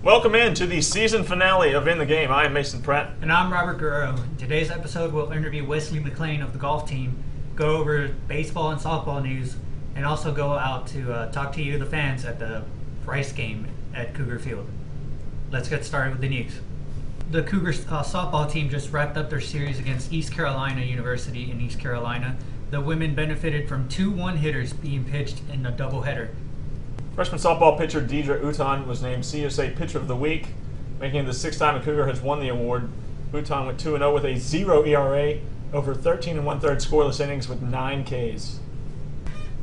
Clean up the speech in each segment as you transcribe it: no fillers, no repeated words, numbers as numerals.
Welcome in to the season finale of In the Game. I am Mason Pratt. And I'm Robert Guerrero. In today's episode, we'll interview Wesley McLean of the golf team, go over baseball and softball news, and also go out to talk to you, the fans, at the Rice game at Cougar Field. Let's get started with the news. The Cougar softball team just wrapped up their series against East Carolina University in East Carolina. The women benefited from 2 one-hitters being pitched in a doubleheader. Freshman softball pitcher Deidre Uton was named CSA Pitcher of the Week, making it the 6th time a Cougar has won the award. Uton went 2-0 with a 0 ERA over 13 1/3 scoreless innings with 9 Ks.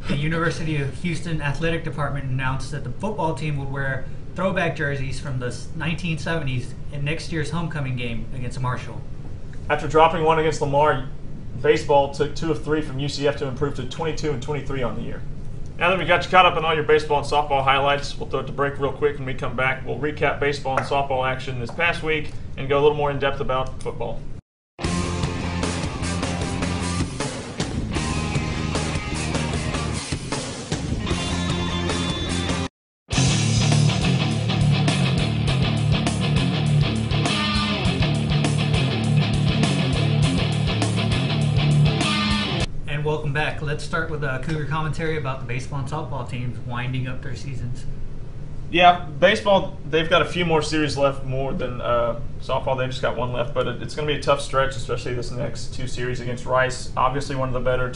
The University of Houston Athletic Department announced that the football team would wear throwback jerseys from the 1970s in next year's homecoming game against Marshall. After dropping one against Lamar, baseball took 2 of 3 from UCF to improve to 22-23 on the year. Now that we got you caught up on all your baseball and softball highlights, we'll throw it to break real quick. When we come back, we'll recap baseball and softball action this past week and go a little more in depth about football. Welcome back. Let's start with a Cougar commentary about the baseball and softball teams winding up their seasons. Yeah, baseball, they've got a few more series left more than softball. They've just got one left, but it's going to be a tough stretch, especially this next 2 series against Rice. Obviously one of the better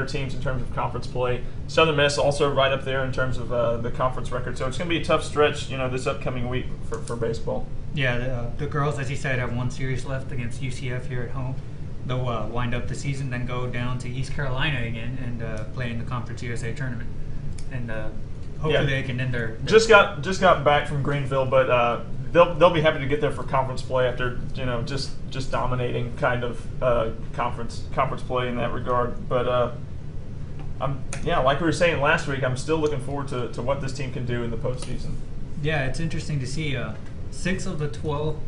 teams in terms of conference play. Southern Miss also right up there in terms of the conference record. So it's going to be a tough stretch, this upcoming week for baseball. Yeah, the girls, as you said, have 1 series left against UCF here at home. They'll wind up the season, then go down to East Carolina again and play in the Conference USA tournament. And hopefully they can end their just got back from Greenville, but they'll be happy to get there for conference play after just dominating kind of conference play in that regard. But like we were saying last week, I'm still looking forward to what this team can do in the postseason. Yeah, it's interesting to see 6 of the 12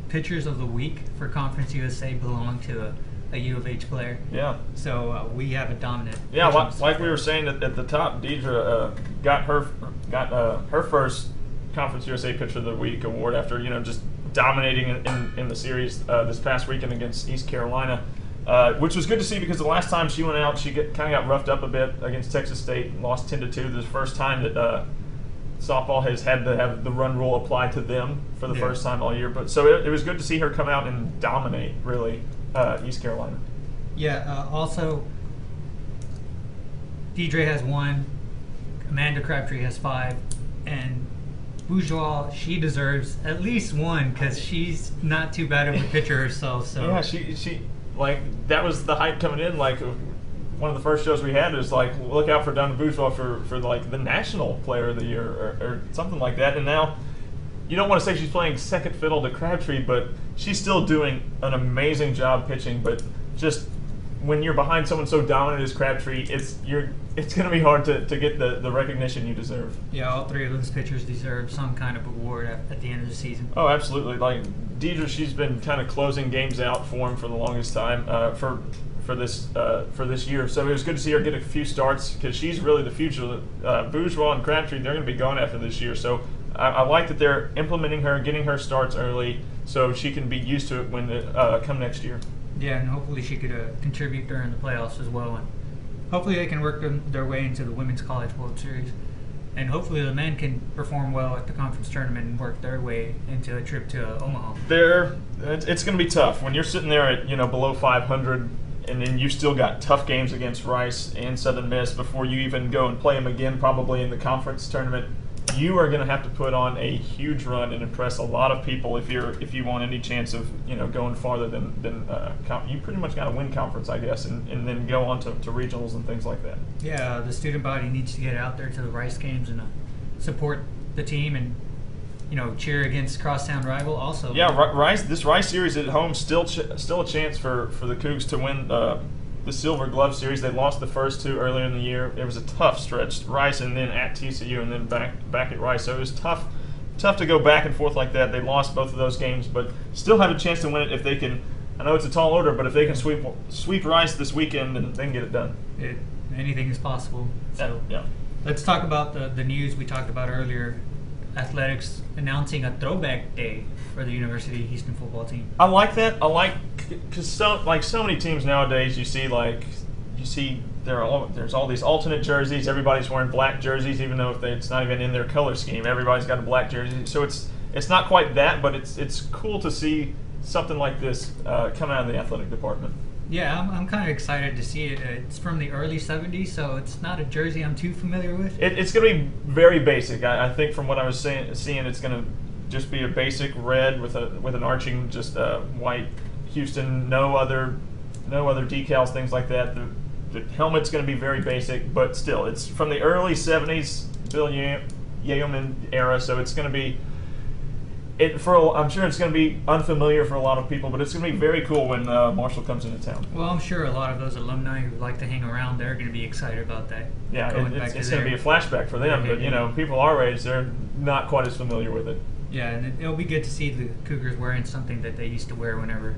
pitchers of the week for Conference USA belong to a U of H player. Yeah. So we have a dominant. Yeah, like we were saying at the top, Deidre got her first Conference USA Pitcher of the Week award after just dominating in the series this past weekend against East Carolina, which was good to see because the last time she went out, she kind of got roughed up a bit against Texas State and lost 10-2. This is the first time that softball has had to have the run rule applied to them for the first time all year. But so it was good to see her come out and dominate, really, East Carolina. Yeah, also, Deidre has 1, Amanda Crabtree has 5, and Bourgeois, she deserves at least 1 because she's not too bad of a pitcher herself. So yeah, she that was the hype coming in, one of the first shows we had is look out for Donna Bourgeois for the national player of the year or something like that. And now you don't want to say she's playing second fiddle to Crabtree, but she's still doing an amazing job pitching. But just when you're behind someone so dominant as Crabtree, it's going to be hard to get the recognition you deserve. Yeah, all 3 of those pitchers deserve some kind of award at the end of the season. Oh, absolutely. Deidre, she's been kind of closing games out for him for the longest time for this year. So it was good to see her get a few starts because she's really the future. Bourgeois and Crabtree, they're going to be gone after this year. So I like that they're implementing her, getting her starts early so she can be used to it when come next year. Yeah, and hopefully she could contribute during the playoffs as well. And hopefully they can work their way into the Women's College World Series. And hopefully the men can perform well at the conference tournament and work their way into a trip to Omaha. It's going to be tough when you're sitting there at below 500. And then you've still got tough games against Rice and Southern Miss before you even go and play them again probably in the conference tournament. You are going to have to put on a huge run and impress a lot of people if you want any chance of going farther than you pretty much got to win conference, I guess, and then go on to regionals and things like that. Yeah, the student body needs to get out there to the Rice games and support the team and cheer against crosstown rival also. Yeah, this Rice series at home still a chance for the Cougs to win the Silver Glove series. They lost the first 2 earlier in the year. It was a tough stretch, Rice and then at TCU and then back at Rice. So it was tough to go back and forth like that. They lost both of those games, but still have a chance to win it if they can. I know it's a tall order, but if they can sweep Rice this weekend, then they can get it done. Anything is possible. So yeah. Let's talk about the news we talked about earlier. Athletics announcing a throwback day for the University of Houston football team. I like that. I like because so many teams nowadays, you see there's all these alternate jerseys. Everybody's wearing black jerseys, even though it's not even in their color scheme. Everybody's got a black jersey, so it's not quite that, but it's cool to see something like this come out of the athletic department. Yeah, I'm kind of excited to see it. It's from the early 70s, so it's not a jersey I'm too familiar with. It's going to be very basic. I think from what I was seeing, it's going to just be a basic red with an arching just white Houston, no other decals, things like that. The helmet's going to be very basic, but still, it's from the early 70s Bill Yeoman era, so it's going to be. I'm sure it's going to be unfamiliar for a lot of people, but it's going to be very cool when Marshall comes into town. Well, I'm sure a lot of those alumni who like to hang around, they're going to be excited about that. Yeah, it's going to be a flashback for them, but people our age, they're not quite as familiar with it. Yeah, and it'll be good to see the Cougars wearing something that they used to wear whenever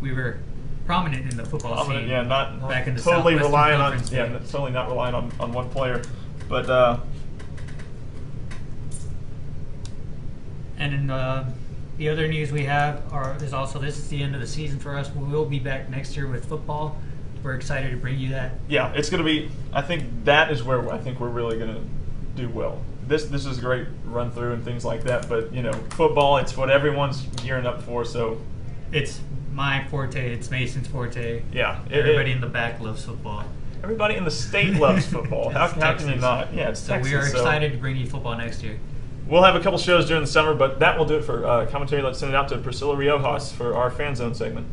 we were prominent in the football scene. Yeah, not back in the totally relying on Conference totally not relying on one player, but. And in the other news we have is also this is the end of the season for us. We will be back next year with football. We're excited to bring you that. Yeah, it's going to be. I think that is where I think we're really going to do well. This is a great run through and things like that. But football, it's what everyone's gearing up for. So it's my forte. It's Mason's forte. Yeah, everybody in the back loves football. Everybody in the state loves football. how can you not? Yeah, it's Texas. So we are excited to bring you football next year. We'll have a couple shows during the summer, but that will do it for commentary. Let's send it out to Priscilla Riojas for our Fan Zone segment.